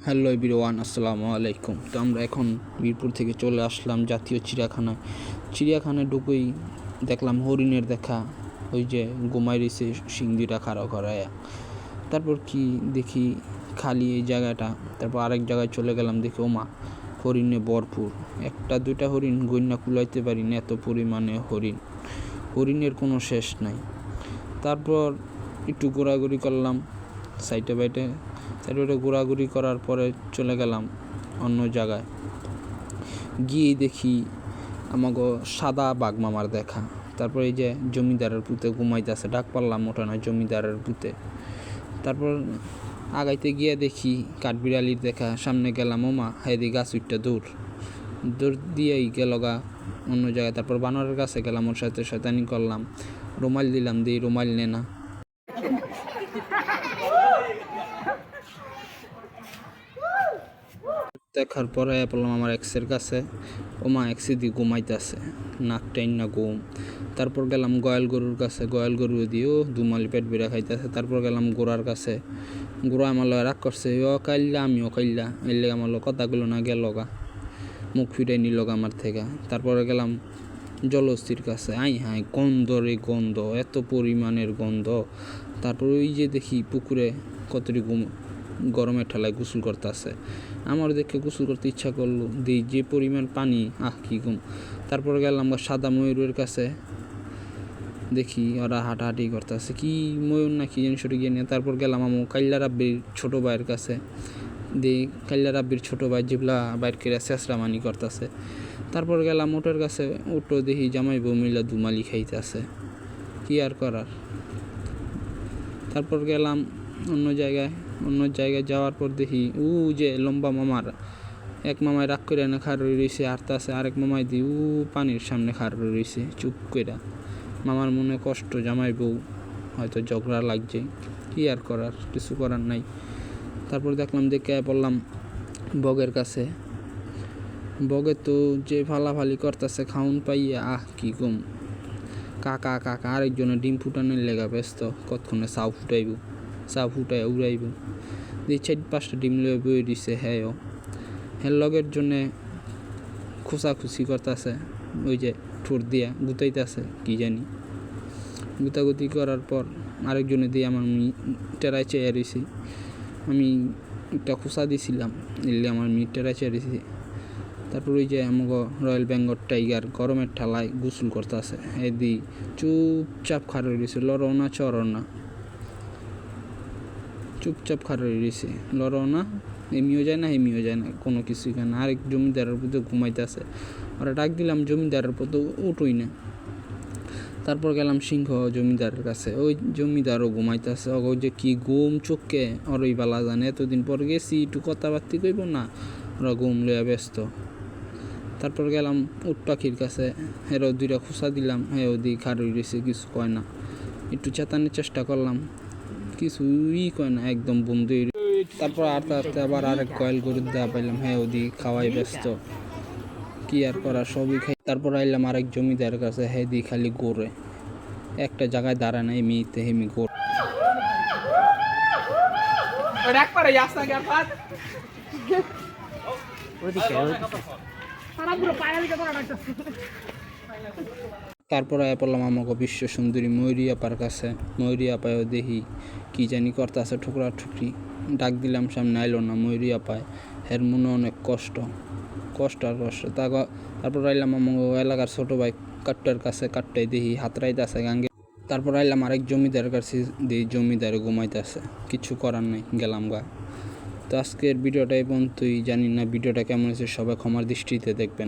Hello everyone, আসসালামু আলাইকুম। তো আমরা এখন মিরপুর থেকে চলে আসলাম জাতীয় চিড়িয়াখানায়। চিড়িয়াখানায় ঢুকেই দেখলাম হরিণের দেখা, ওই যে ঘুমাই রয়েছে শিং দুইটা খাড়া করায়। তারপর কি দেখি খালি এই জায়গাটা, তারপর আরেক জায়গায় চলে গেলাম, দেখি ওমা হরিণে ভরপুর। একটা দুইটা হরিণ গইনা কুলাইতে পারি না, এত পরিমাণে হরিণের কোনো শেষ নাই। তারপর একটু ঘোরাঘুরি করলাম সাইডে বাইটে ঘোরাঘুরি করার পরে চলে গেলাম অন্য জায়গায়। গিয়ে দেখি আমাকে সাদা বাঘ মামার দেখা। তারপর এই যে জমিদারের পুঁতে ঘুমাইতেছে, ডাক পারলাম ওটা না, জমিদারের পুঁতে। তারপর আগাইতে গিয়ে দেখি কাঠবিড়ালির দেখা। সামনে গেলাম, ওমা হেদি গাছ উঠটা দূর দিয়েই গেল গা অন্য জায়গায়। তারপর বানরের কাছে গেলাম, ওর সাথে শয়তানি করলাম, রুমাল দিলাম, দিয়ে রুমাল নে না। দেখার পরে বললাম আমার এক্সের কাছে, ওমা এক্সে দিয়ে ঘুমাইতেছে, নাক টাইন না ঘুম। তারপর গেলাম গয়াল গরুর কাছে, গয়াল গরু দিয়েও দুমালি পেট বেড়ে খাইতেছে। তারপর গেলাম গোড়ার কাছে, গোড়া আমার রাগ করছে, ও কাইল্লা আমিও কাইল্লা, এলে আমার কথাগুলো না গেল গা, মুখ ফিরাই নিল গা আমার থেকে। তারপরে গেলাম জলস্থির কাছে, হাই গন্ধ রে গন্ধ, এত পরিমাণের গন্ধ। তারপর ওই যে দেখি পুকুরে কতটি গরমের ঠেলায় গোসল করতে আছে, আমার দেখে গোসল করতে ইচ্ছা করলো, দিই যে পরিমাণ পানি, কি ঘুম। তারপর গেলাম সাদা ময়ূরের কাছে, দেখি ওরা হাঁটাহাঁটি করতে আছে, কি ময়ূর না কি জিনিস গিয়ে নিয়ে। তারপর গেলাম আমার কাইল্লা রাব্বির ছোটো ভাইয়ের কাছে, দিই কাইল্লা রাব্বির ছোটো ভাই যেগুলা বাইর করে চেঁচড়া মানি করতেছে। তারপর গেলাম ওটার কাছে, ওটো দেখি জামাই বউ মিলা দুমালি খাইতেছে, কি আর করার। তারপর গেলাম অন্য জায়গায় যাওয়ার পর দেখি যে লম্বা মামার এক মামায় রাগ করে না খাড় রয়েছে, আছে আরেক মামায় দি পানির সামনে খাড় রয়েছে চুপ করে। মামার মনে কষ্ট, জামাই বউ হয়তো ঝগড়া লাগছে, কি আর করার, কিছু করার নাই। তারপর দেখলাম, দেখে পড়লাম বগের কাছে। বগে তো যে ফালাফালি করতেছে খাউন পাইয়া, কি কম, কাকা আরেকজনের ডিম ফুটানোর লেগা ব্যস্ত, কতক্ষণে চাউ ফুটাই উড়াইব। দিয়ে 4-5টা ডিম লয়ে বয়ে দিছে। হ্যাঁ লগের জন্যে খোঁচাখুচি করতেছে, ওই যে ঠোঁট দিয়া গুতাইতেছে কি জানি। গুতাগুতি করার পর আরেকজনে দিয়ে আমার টেরায় চেয়ে রয়েছি, আমি একটা খোঁচা দিছিলাম, এলে আমার টেরায় চেয়ে রয়েছি। তারপর ওই যে আমাকে রয়্যাল বেঙ্গল টাইগার গরমের ঠালায় গোসল করতে আছে, এদি চুপচাপ খাড়া রয়েছে, লড়ও না চড়ও না, চুপচাপ খাড়া রয়েছে, লড়ও না, এমিও যায় না কোনো কিছুই কেন। আরেক জমিদারের প্রতি ঘুমাইতে আছে, ওরা ডাক দিলাম, জমিদারের প্রতি উঠোই না। তারপর গেলাম সিংহ জমিদারের কাছে, ওই জমিদারও ঘুমাইতে আছে, ওই যে কি ঘুম চোখে ওরই বালা জানে, এতদিন পর গেছি একটু কথাবার্তি কইব না, ওরা ঘুম লইয়া ব্যস্ত। তারপর গেলাম উট পাখির কাছে, হেরও 2টা খোঁচা দিলাম, হ্যাঁ ওদি খাড়ি রয়েছে, কিছু কয় না। একটু চেতানোর চেষ্টা করলাম, কিছুই কয় না, একদম বন্ধু। তারপর আস্তে আস্তে আবার আরেক কয়েল গরুর দেওয়া পাইলাম, হ্যাঁ ওদি খাওয়াই ব্যস্ত, কি আর করা, সবই খাই। তারপর আইলাম আরেক জমিদারের কাছে, হ্যাঁ দি খালি গোরে, একটা জায়গায় দাঁড়ায় না, এমনিতে হেমি গোর। তারপর আয়া পড়লাম আমাকে বিশ্ব সুন্দরী ময়ূরী আপার কাছে। ময়ূরী আপায়ও দেখি কি জানি করতে আছে, ঠুকরা ঠুকরি, ডাক দিলাম, সামনে আইলো না। ময়ূরী আপায় এর মনে অনেক কষ্ট। তারপর আইলাম আমাকে এলাকার ছোটো ভাই কাট্টার কাছে, কাট্টাই দেখি হাতরাইতে আছে গাঙ্গে। তারপর আইলাম আরেক জমিদারের কাছে, দেখি জমিদারে ঘুমাইতে আছে, কিছু করার নাই, গেলাম গা। তো আজকের ভিডিওটা এই পর্যন্তই। জানি না ভিডিওটা কেমন হয়েছে, সবাই ক্ষমার দৃষ্টিতে দেখবেন।